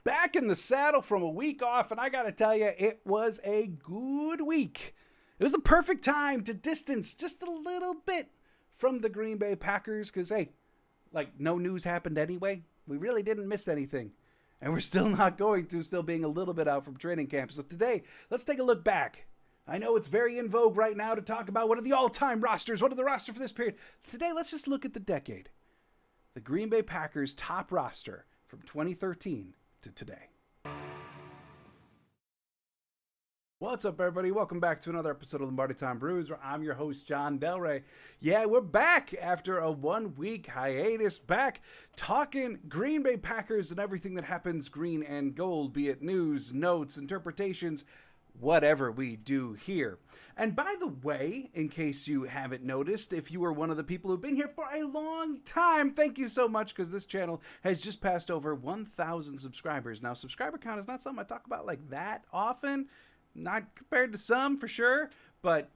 Back in the saddle from a week off, and I gotta tell you, it was a good week. It was the perfect time to distance just a little bit from the Green Bay Packers because, hey, like no news happened anyway. We really didn't miss anything. And we're still not going to, still being a little bit out from training camp. So today, let's take a look back. I know it's very in vogue right now to talk about what are the all-time rosters, what are the roster for this period. Today, let's just look at the decade. The Green Bay Packers top roster from 2013 to today. What's up, everybody? Welcome back to another episode of Lombardi Time Brews, where I'm your host, John Delray. Yeah, we're back after a one-week hiatus, back talking Green Bay Packers and everything that happens green and gold, be it news, notes, interpretations, whatever we do here. And by the way, in case you haven't noticed, if you are one of the people who've been here for a long time, thank you so much, because this channel has just passed over 1,000 subscribers. Now, subscriber count is not something I talk about like that often, not compared to some for sure, but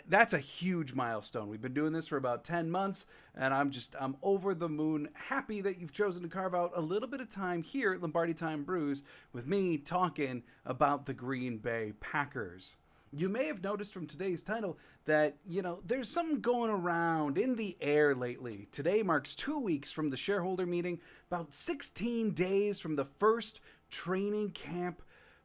that's a huge milestone. We've been doing this for about 10 months, and I'm over the moon happy that you've chosen to carve out a little bit of time here at Lombardi Time Brews with me talking about the Green Bay Packers. You may have noticed from today's title that, there's something going around in the air lately. Today marks 2 weeks from the shareholder meeting, about 16 days from the first training camp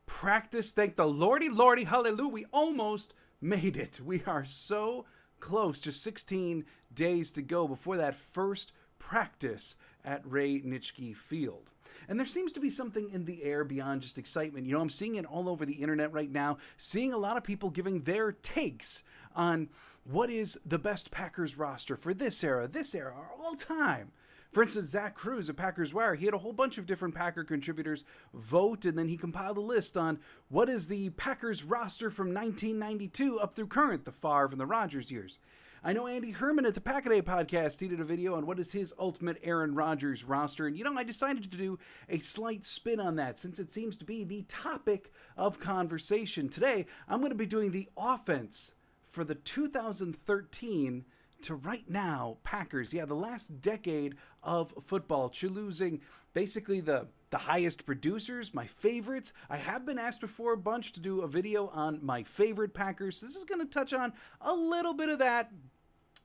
practice. Thank the Lordy, hallelujah, we almost made it. We are so close. Just 16 days to go before that first practice at Ray Nitschke Field. And there seems to be something in the air beyond just excitement. I'm seeing it all over the internet right now, seeing a lot of people giving their takes on what is the best Packers roster for this era, or all time. For instance, Zach Cruz at Packers Wire, he had a whole bunch of different Packer contributors vote, and then he compiled a list on what is the Packers roster from 1992 up through current, the Favre and the Rodgers years. I know Andy Herman at the Packaday podcast, he did a video on what is his ultimate Aaron Rodgers roster, and I decided to do a slight spin on that since it seems to be the topic of conversation. Today, I'm going to be doing the offense for the 2013 to right now Packers. Yeah, the last decade of football, choosing basically the highest producers, my favorites. I have been asked before a bunch to do a video on my favorite Packers. This is going to touch on a little bit of that,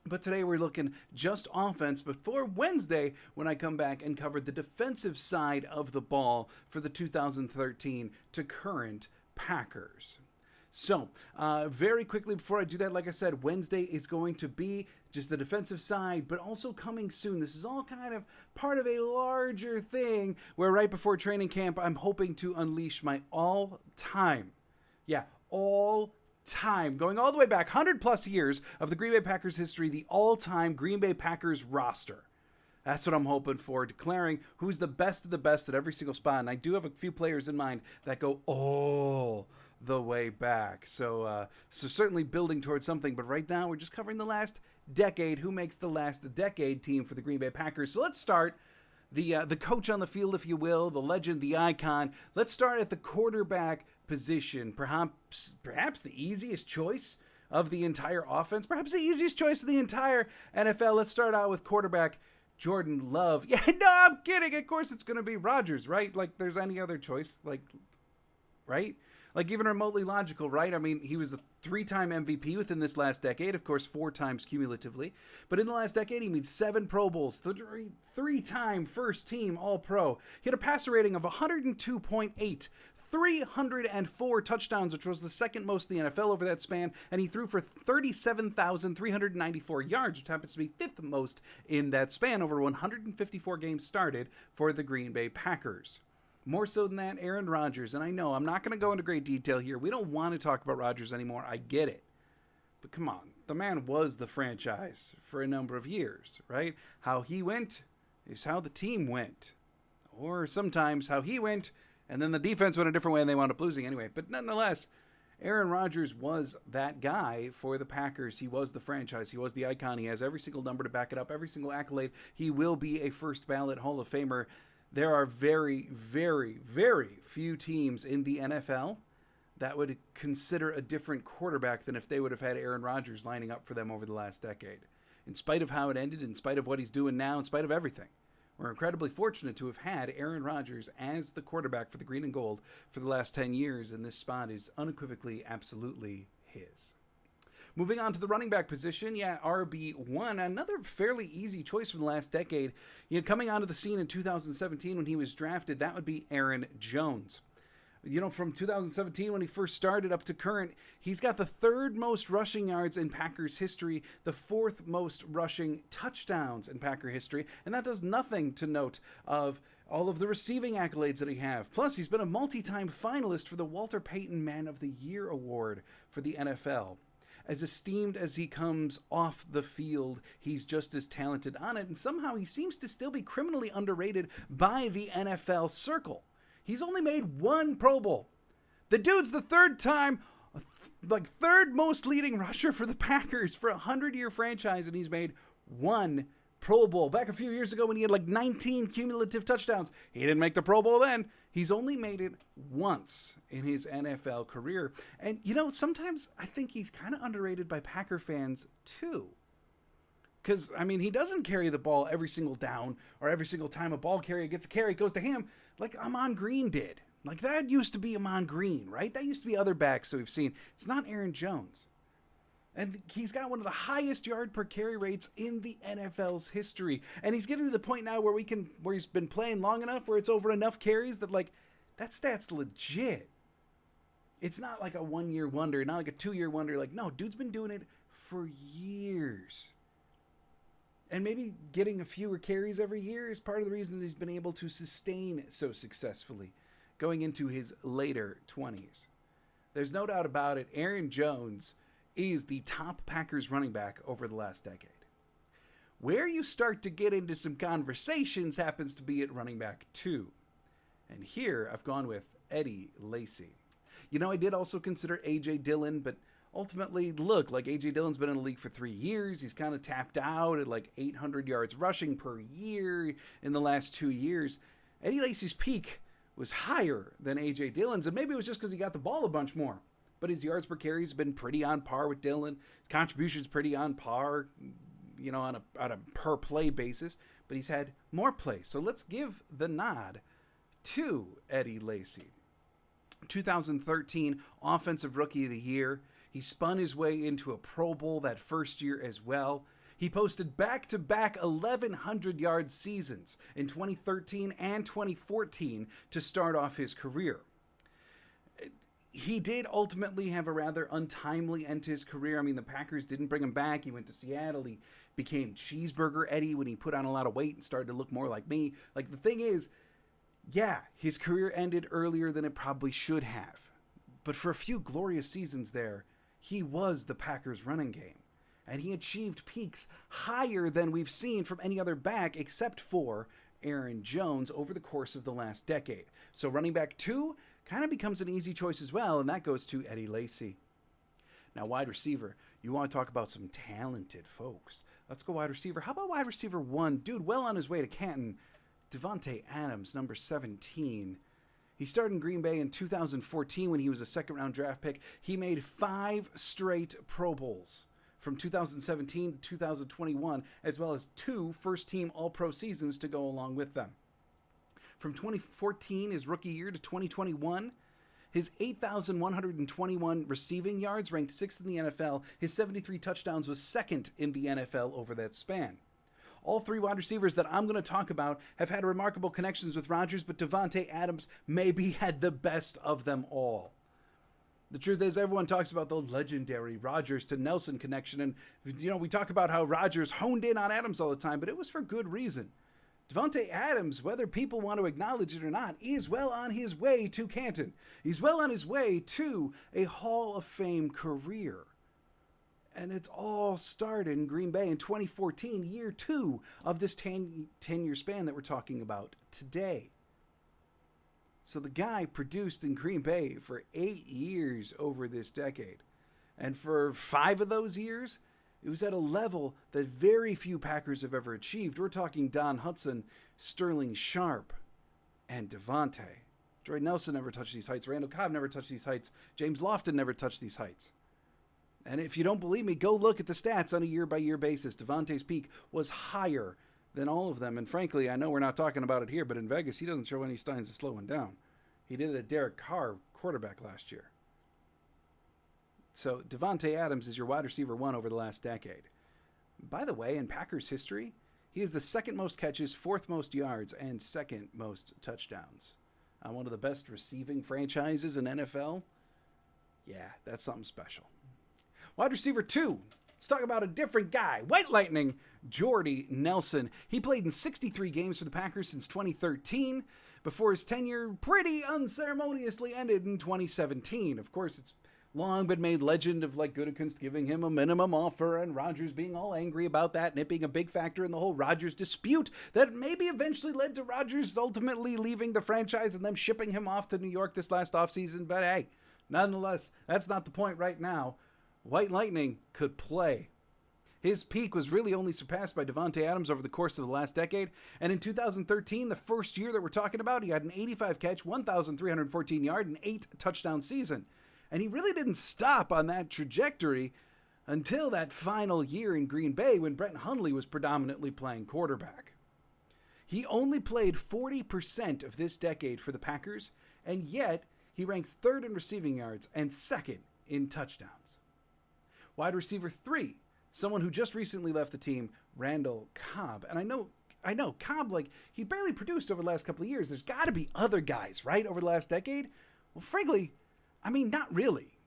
but today we're looking just offense before Wednesday when I come back and cover the defensive side of the ball for the 2013 to current Packers. So, very quickly before I do that, like I said, Wednesday is going to be just the defensive side, but also coming soon. This is all kind of part of a larger thing where right before training camp, I'm hoping to unleash my all-time, going all the way back, 100 plus years of the Green Bay Packers history, the all-time Green Bay Packers roster. That's what I'm hoping for, declaring who's the best of the best at every single spot. And I do have a few players in mind that go all the way back. So certainly building towards something. But right now, we're just covering the last decade. Who makes the last decade team for the Green Bay Packers? So let's start the coach on the field, if you will, the legend, the icon. Let's start at the quarterback position. Perhaps the easiest choice of the entire offense. Perhaps the easiest choice of the entire NFL. Let's start out with quarterback Jordan Love. Yeah, no, I'm kidding. Of course it's going to be Rodgers, right? Like there's any other choice, right? Like even remotely logical, right? I mean, he was a 3-time MVP within this last decade, of course, 4 times cumulatively. But in the last decade, he made 7 Pro Bowls, 3-time first team All-Pro. He had a passer rating of 102.8. 304 touchdowns, which was the second most in the NFL over that span, and he threw for 37,394 yards, which happens to be 5th most in that span over 154 games started for the Green Bay Packers. More so than that, Aaron Rodgers, and I know I'm not going to go into great detail here. We don't want to talk about Rodgers anymore. I get it. But come on, the man was the franchise for a number of years, right? How he went is how the team went. Or sometimes how he went and then the defense went a different way and they wound up losing anyway. But nonetheless, Aaron Rodgers was that guy for the Packers. He was the franchise. He was the icon. He has every single number to back it up, every single accolade. He will be a first ballot Hall of Famer. There are very, very, very few teams in the NFL that would consider a different quarterback than if they would have had Aaron Rodgers lining up for them over the last decade. In spite of how it ended, in spite of what he's doing now, in spite of everything. We're incredibly fortunate to have had Aaron Rodgers as the quarterback for the green and gold for the last 10 years, and this spot is unequivocally, absolutely his. Moving on to the running back position, RB1, another fairly easy choice from the last decade. Coming onto the scene in 2017 when he was drafted, that would be Aaron Jones. From 2017 when he first started up to current, he's got the third most rushing yards in Packers history, the fourth most rushing touchdowns in Packer history, and that does nothing to note of all of the receiving accolades that he have. Plus, he's been a multi-time finalist for the Walter Payton Man of the Year Award for the NFL. As esteemed as he comes off the field, he's just as talented on it, and somehow he seems to still be criminally underrated by the NFL circle. He's only made one Pro Bowl. The dude's the third most leading rusher for the Packers for a 100-year franchise, and he's made one Pro Bowl. Back a few years ago when he had 19 cumulative touchdowns, he didn't make the Pro Bowl then. He's only made it once in his NFL career. And, sometimes I think he's kind of underrated by Packer fans, too. Because, he doesn't carry the ball every single down or every single time a ball carrier gets a carry, it goes to him like Ahman Green did. That used to be Ahman Green, right? That used to be other backs that we've seen. It's not Aaron Jones. And he's got one of the highest yard per carry rates in the NFL's history. And he's getting to the point now where he's been playing long enough where it's over enough carries that that stat's legit. It's not like a 1-year wonder, not like a 2-year wonder. No, dude's been doing it for years. And maybe getting a fewer carries every year is part of the reason that he's been able to sustain so successfully going into his later 20s. There's no doubt about it, Aaron Jones is the top Packers running back over the last decade. Where you start to get into some conversations happens to be at running back 2. And here I've gone with Eddie Lacy. I did also consider A.J. Dillon, but ultimately, look, A.J. Dillon's been in the league for 3 years. He's kind of tapped out at 800 yards rushing per year in the last 2 years. Eddie Lacy's peak was higher than A.J. Dillon's, and maybe it was just because he got the ball a bunch more. But his yards per carry has been pretty on par with Dillon. His contribution's pretty on par, on a per play basis. But he's had more plays. So let's give the nod to Eddie Lacy. 2013 Offensive Rookie of the Year. He spun his way into a Pro Bowl that first year as well. He posted back-to-back 1,100-yard seasons in 2013 and 2014 to start off his career. He did ultimately have a rather untimely end to his career. The Packers didn't bring him back. He went to Seattle. He became Cheeseburger Eddie when he put on a lot of weight and started to look more like me. The thing is, his career ended earlier than it probably should have. But for a few glorious seasons there, he was the Packers' running game. And he achieved peaks higher than we've seen from any other back except for Aaron Jones over the course of the last decade. So running back 2 kind of becomes an easy choice as well, and that goes to Eddie Lacy. Now, wide receiver, you want to talk about some talented folks. Let's go wide receiver. How about wide receiver 1? Dude, well on his way to Canton, Davante Adams, number 17. He started in Green Bay in 2014 when he was a second-round draft pick. He made 5 straight Pro Bowls from 2017 to 2021, as well as 2 first-team All-Pro seasons to go along with them. From 2014, his rookie year, to 2021, his 8,121 receiving yards ranked 6th in the NFL. His 73 touchdowns was 2nd in the NFL over that span. All 3 wide receivers that I'm going to talk about have had remarkable connections with Rodgers, but Davante Adams maybe had the best of them all. The truth is, everyone talks about the legendary Rodgers to Nelson connection, and we talk about how Rodgers honed in on Adams all the time, but it was for good reason. Davante Adams, whether people want to acknowledge it or not, is well on his way to Canton. He's well on his way to a Hall of Fame career. And it's all started in Green Bay in 2014, year 2 of this 10-year span that we're talking about today. So the guy produced in Green Bay for 8 years over this decade. And for 5 of those years, it was at a level that very few Packers have ever achieved. We're talking Don Hutson, Sterling Sharp, and Davante. Jordan Nelson never touched these heights. Randall Cobb never touched these heights. James Lofton never touched these heights. And if you don't believe me, go look at the stats on a year-by-year basis. Davante's peak was higher than all of them. And frankly, I know we're not talking about it here, but in Vegas, he doesn't show any signs of slowing down. He did it at Derek Carr, quarterback, last year. So Davante Adams is your wide receiver one over the last decade. By the way, in Packers history, he is the second most catches, fourth most yards, and second most touchdowns. On one of the best receiving franchises in NFL. Yeah, that's something special. Wide receiver two. Let's talk about a different guy. White Lightning, Jordy Nelson. He played in 63 games for the Packers since 2013, before his tenure pretty unceremoniously ended in 2017. Of course, it's long been made legend of like Gutekunst giving him a minimum offer and Rodgers being all angry about that and it being a big factor in the whole Rodgers dispute that maybe eventually led to Rodgers ultimately leaving the franchise and them shipping him off to New York this last offseason. But hey, nonetheless, that's not the point right now. White Lightning could play. His peak was really only surpassed by Davante Adams over the course of the last decade. And in 2013, the first year that we're talking about, he had an 85 catch, 1,314 yard, and 8 touchdown season. And he really didn't stop on that trajectory until that final year in Green Bay when Brett Hundley was predominantly playing quarterback. He only played 40% of this decade for the Packers, and yet he ranks third in receiving yards and second in touchdowns. Wide receiver 3, someone who just recently left the team, Randall Cobb. And I know Cobb, like, he barely produced over the last couple of years. There's got to be other guys, right, over the last decade? Well, frankly, I mean, not really.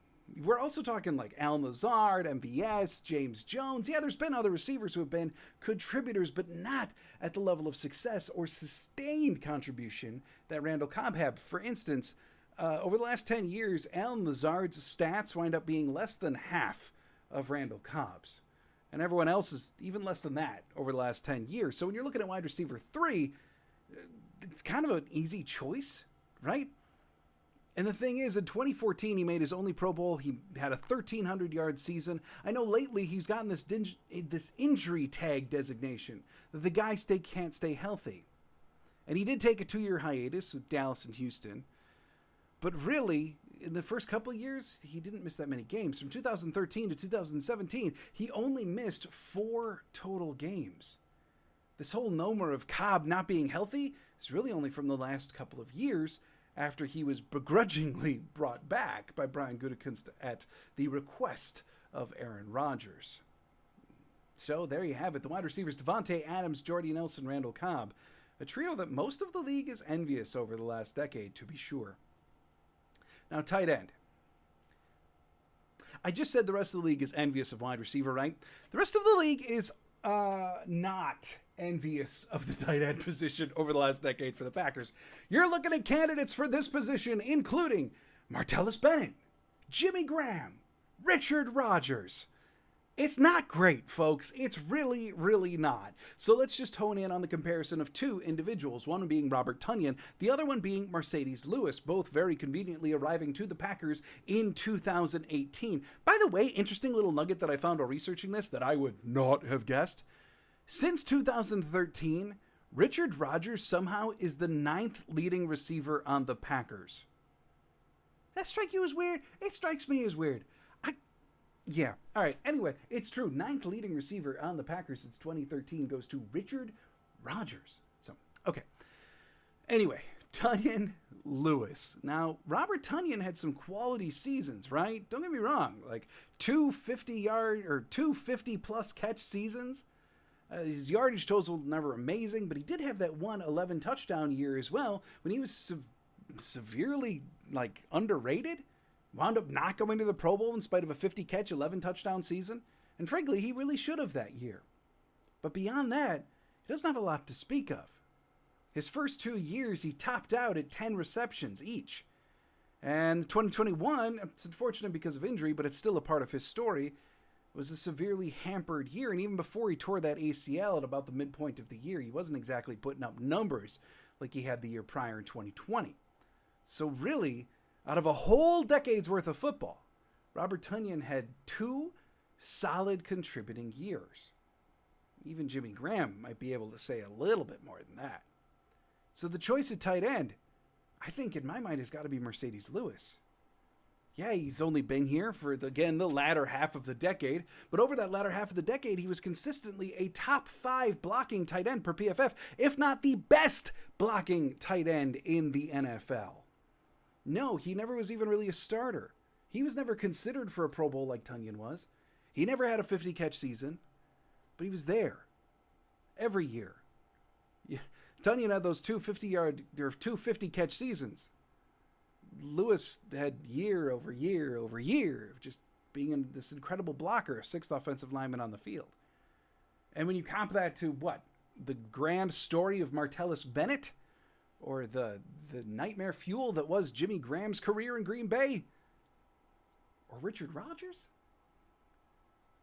We're also talking like Al Lazard, MVS, James Jones. Yeah, there's been other receivers who have been contributors, but not at the level of success or sustained contribution that Randall Cobb had. For instance, over the last 10 years, Al Lazard's stats wind up being less than half of Randall Cobb's. And everyone else is even less than that over the last 10 years. So when you're looking at wide receiver 3, it's kind of an easy choice, right? And the thing is, in 2014, he made his only Pro Bowl. He had a 1,300-yard season. I know lately he's gotten this injury tag designation that the guy can't stay healthy. And he did take a 2-year hiatus with Dallas and Houston. But really, in the first couple of years, he didn't miss that many games. From 2013 to 2017, he only missed 4 total games. This whole nomer of Cobb not being healthy is really only from the last couple of years, after he was begrudgingly brought back by Brian Gutekunst at the request of Aaron Rodgers. So there you have it. The wide receivers, Davante Adams, Jordy Nelson, Randall Cobb. A trio that most of the league is envious over the last decade, to be sure. Now, tight end. I just said the rest of the league is envious of wide receiver, right? The rest of the league is not envious of the tight end position over the last decade for the Packers. You're looking at candidates for this position, including Martellus Bennett, Jimmy Graham, Richard Rodgers. It's not great, folks. It's really, really not. So let's just hone in on the comparison of 2 individuals, one being Robert Tonyan, the other one being Mercedes Lewis, both very conveniently arriving to the Packers in 2018. By the way, interesting little nugget that I found while researching this that I would not have guessed. Since 2013, Richard Rodgers somehow is the 9th leading receiver on the Packers. That strike you as weird? It strikes me as weird. Yeah. All right. Anyway, it's true. 9th leading receiver on the Packers since 2013 goes to Richard Rodgers. So, okay. Anyway, Tonyan Lewis. Now, Robert Tonyan had some quality seasons, right? Don't get me wrong. Like 250-yard or 250-plus catch seasons. His yardage total was never amazing, but he did have that 111 touchdown year as well when he was severely underrated. Wound up not going to the Pro Bowl in spite of a 50-catch, 11-touchdown season. And frankly, he really should have that year. But beyond that, he doesn't have a lot to speak of. His first 2 years, he topped out at 10 receptions each. And 2021, it's unfortunate because of injury, but it's still a part of his story, was a severely hampered year. And even before he tore that ACL at about the midpoint of the year, he wasn't exactly putting up numbers like he had the year prior in 2020. So really, out of a whole decade's worth of football, Robert Tonyan had 2 solid contributing years. Even Jimmy Graham might be able to say a little bit more than that. So the choice at tight end, I think in my mind, has got to be Mercedes Lewis. Yeah, he's only been here for, again, the latter half of the decade. But over that latter half of the decade, he was consistently a top 5 blocking tight end per PFF, if not the best blocking tight end in the NFL. No, he never was even really a starter. He was never considered for a Pro Bowl like Tonyan was. He never had a 50-catch season, but he was there every year. Yeah. Tonyan had those two 50-catch seasons. Lewis had year over year over year of just being this incredible blocker, 6th offensive lineman on the field. And when you comp that to what? The grand story of Martellus Bennett? Or the nightmare fuel that was Jimmy Graham's career in Green Bay? Or Richard Rodgers?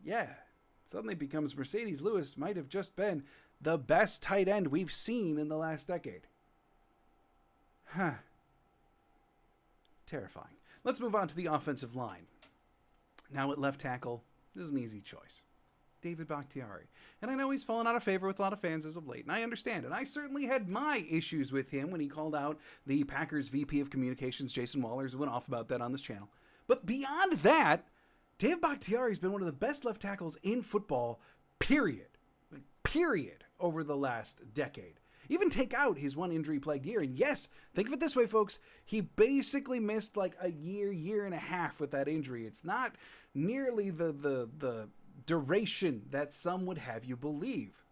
Yeah, suddenly becomes Mercedes Lewis might have just been the best tight end we've seen in the last decade. Huh. Terrifying. Let's move on to the offensive line. Now at left tackle, this is an easy choice. David Bakhtiari. And I know he's fallen out of favor with a lot of fans as of late, and I understand. And I certainly had my issues with him when he called out the Packers VP of Communications, Jason Wallers, who went off about that on this channel. But beyond that, David Bakhtiari has been one of the best left tackles in football, period, over the last decade. Even take out his one injury-plagued year. And yes, think of it this way, folks. He basically missed like a year and a half with that injury. It's not nearly the duration that some would have you believe.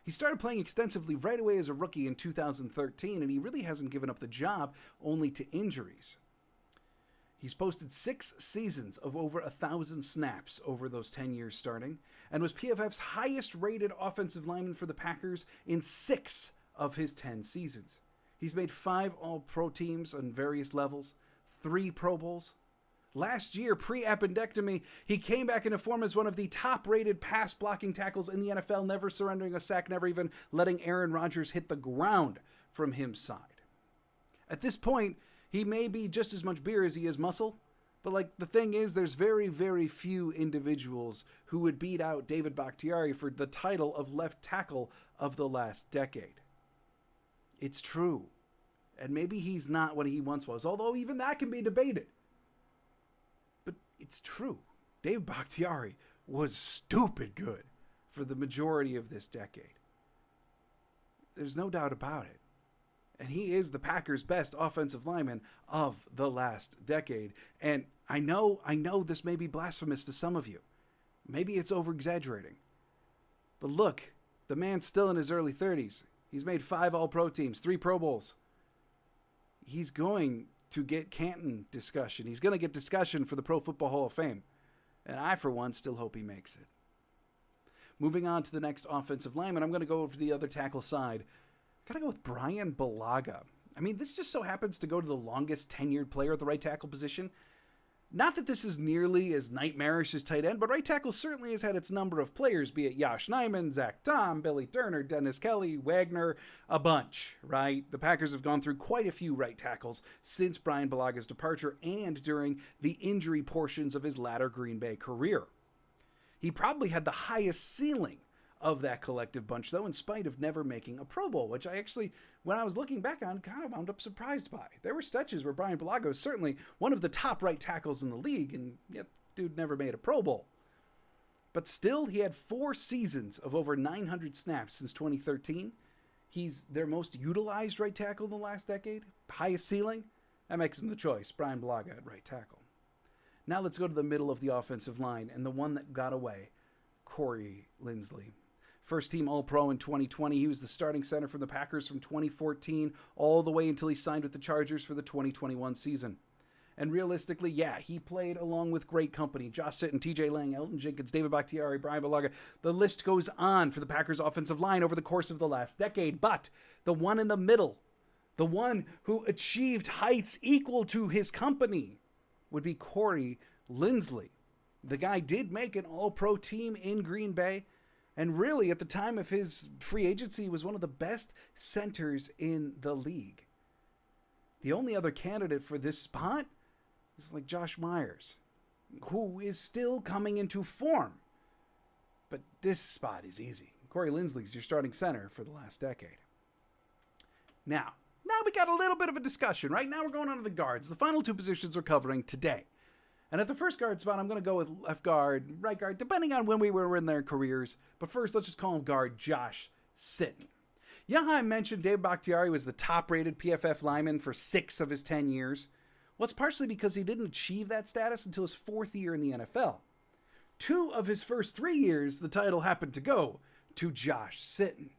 He started playing extensively right away as a rookie in 2013, and he really hasn't given up the job only to injuries. He's posted 6 seasons of over 1,000 snaps over those 10 years starting, and was PFF's highest-rated offensive lineman for the Packers in 6 of his 10 seasons. He's made 5 All-Pro teams on various levels, 3 Pro Bowls. Last year, pre-appendectomy, he came back into form as one of the top-rated pass-blocking tackles in the NFL, never surrendering a sack, never even letting Aaron Rodgers hit the ground from his side. At this point, he may be just as much beer as he is muscle, but like the thing is, there's very, very few individuals who would beat out David Bakhtiari for the title of left tackle of the last decade. It's true. And maybe he's not what he once was, although even that can be debated. But it's true. David Bakhtiari was stupid good for the majority of this decade. There's no doubt about it. And he is the Packers' best offensive lineman of the last decade. And I know this may be blasphemous to some of you. Maybe it's over-exaggerating. But look, the man's still in his early 30s. He's made 5 All-Pro teams, 3 Pro Bowls. He's going to get Canton discussion. He's going to get discussion for the Pro Football Hall of Fame. And I, for one, still hope he makes it. Moving on to the next offensive lineman, I'm going to go over to the other tackle side. I gotta go with Brian Bulaga. I mean, this just so happens to go to the longest tenured player at the right tackle position. Not that this is nearly as nightmarish as tight end, but right tackle certainly has had its number of players, be it Yosh Nijman, Zach Tom, Billy Turner, Dennis Kelly, Wagner, a bunch, right? The Packers have gone through quite a few right tackles since Brian Bulaga's departure and during the injury portions of his latter Green Bay career. He probably had the highest ceiling of that collective bunch, though, in spite of never making a Pro Bowl, which I actually, when I was looking back on, kind of wound up surprised by. There were stretches where Brian Bulaga was certainly one of the top right tackles in the league, and yet dude never made a Pro Bowl. But still, he had 4 seasons of over 900 snaps since 2013. He's their most utilized right tackle in the last decade. Highest ceiling? That makes him the choice, Brian Bulaga at right tackle. Now let's go to the middle of the offensive line, and the one that got away, Corey Linsley. First team All-Pro in 2020. He was the starting center for the Packers from 2014 all the way until he signed with the Chargers for the 2021 season. And realistically, yeah, he played along with great company. Josh Sitton, TJ Lang, Elton Jenkins, David Bakhtiari, Brian Bulaga. The list goes on for the Packers offensive line over the course of the last decade. But the one in the middle, the one who achieved heights equal to his company, would be Corey Linsley. The guy did make an All-Pro team in Green Bay. And really, at the time of his free agency, was one of the best centers in the league. The only other candidate for this spot is like Josh Myers, who is still coming into form. But this spot is easy. Corey Linsley's your starting center for the last decade. Now we got a little bit of a discussion. Right now we're going on to the guards. The final 2 positions we're covering today. And at the first guard spot, I'm going to go with left guard, right guard, depending on when we were in their careers. But first, let's just call him guard Josh Sitton. You know how I mentioned Dave Bakhtiari was the top-rated PFF lineman for 6 of his 10 years? Well, it's partially because he didn't achieve that status until his 4th year in the NFL. 2 of his first 3 years, the title happened to go to Josh Sitton.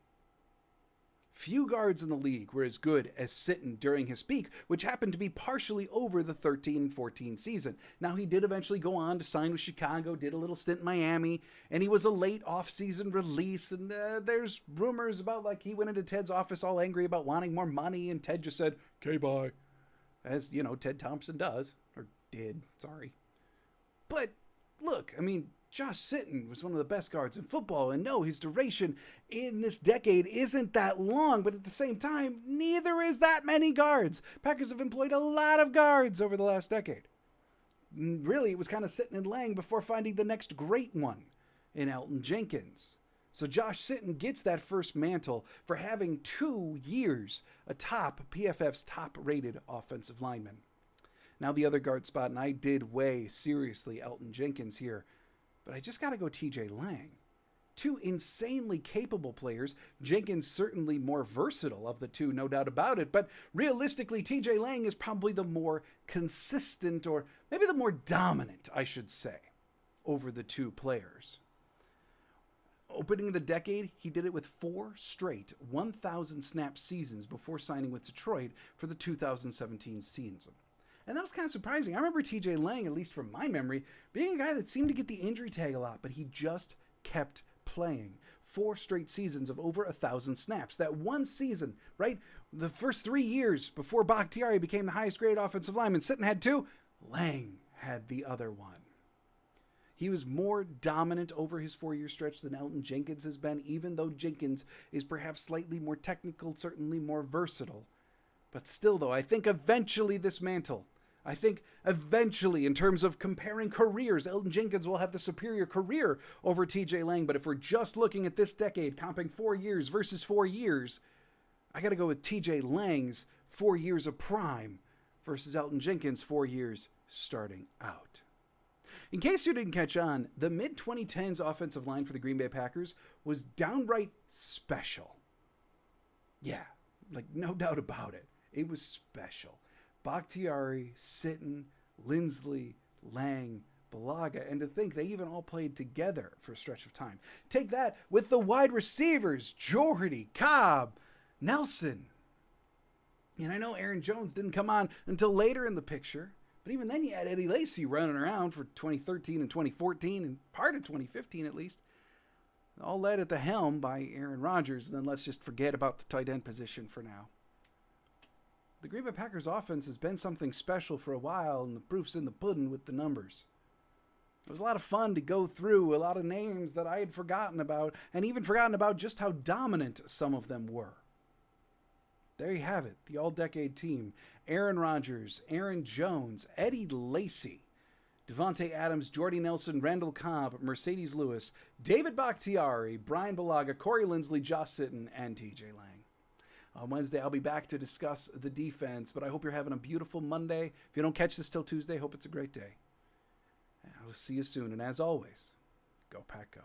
Few guards in the league were as good as Sitton during his peak, which happened to be partially over the 13-14 season. Now, he did eventually go on to sign with Chicago, did a little stint in Miami, and he was a late offseason release, and there's rumors about, like, he went into Ted's office all angry about wanting more money, and Ted just said, "Okay, bye." As, you know, Ted Thompson does, or did, sorry. But, look, I mean, Josh Sitton was one of the best guards in football, and no, his duration in this decade isn't that long, but at the same time, neither is that many guards. Packers have employed a lot of guards over the last decade. Really, it was kind of Sitton and Lang before finding the next great one in Elgton Jenkins. So Josh Sitton gets that first mantle for having 2 years atop PFF's top-rated offensive lineman. Now the other guard spot, and I did weigh seriously Elgton Jenkins here, but I just got to go TJ Lang. 2 insanely capable players. Jenkins certainly more versatile of the 2, no doubt about it. But realistically, TJ Lang is probably the more consistent, or maybe the more dominant, I should say, over the 2 players. Opening the decade, he did it with 4 straight 1,000 snap seasons before signing with Detroit for the 2017 season. And that was kind of surprising. I remember TJ Lang, at least from my memory, being a guy that seemed to get the injury tag a lot, but he just kept playing. 4 straight seasons of over 1,000 snaps. That one season, right? The first 3 years before Bakhtiari became the highest graded offensive lineman. Sitton had 2. Lang had the other one. He was more dominant over his 4-year stretch than Elgton Jenkins has been, even though Jenkins is perhaps slightly more technical, certainly more versatile. But still, though, I think eventually this mantle, in terms of comparing careers, Elgton Jenkins will have the superior career over TJ Lang. But if we're just looking at this decade, comping 4 years versus 4 years, I got to go with TJ Lang's 4 years of prime versus Elgton Jenkins' 4 years starting out. In case you didn't catch on, the mid-2010s offensive line for the Green Bay Packers was downright special. Yeah, like no doubt about it. It was special. Bakhtiari, Sitton, Lindsley, Lang, Bulaga, and to think they even all played together for a stretch of time. Take that with the wide receivers, Jordy, Cobb, Nelson. And I know Aaron Jones didn't come on until later in the picture, but even then you had Eddie Lacy running around for 2013 and 2014 and part of 2015 at least. All led at the helm by Aaron Rodgers, and then let's just forget about the tight end position for now. The Green Bay Packers offense has been something special for a while, and the proof's in the pudding with the numbers. It was a lot of fun to go through a lot of names that I had forgotten about, and even forgotten about just how dominant some of them were. There you have it, the all-decade team. Aaron Rodgers, Aaron Jones, Eddie Lacy, Devontae Adams, Jordy Nelson, Randall Cobb, Mercedes Lewis, David Bakhtiari, Brian Bulaga, Corey Lindsley, Josh Sitton, and TJ Lang. On Wednesday, I'll be back to discuss the defense, but I hope you're having a beautiful Monday. If you don't catch this till Tuesday, hope it's a great day. I will see you soon, and as always, go Pack Go.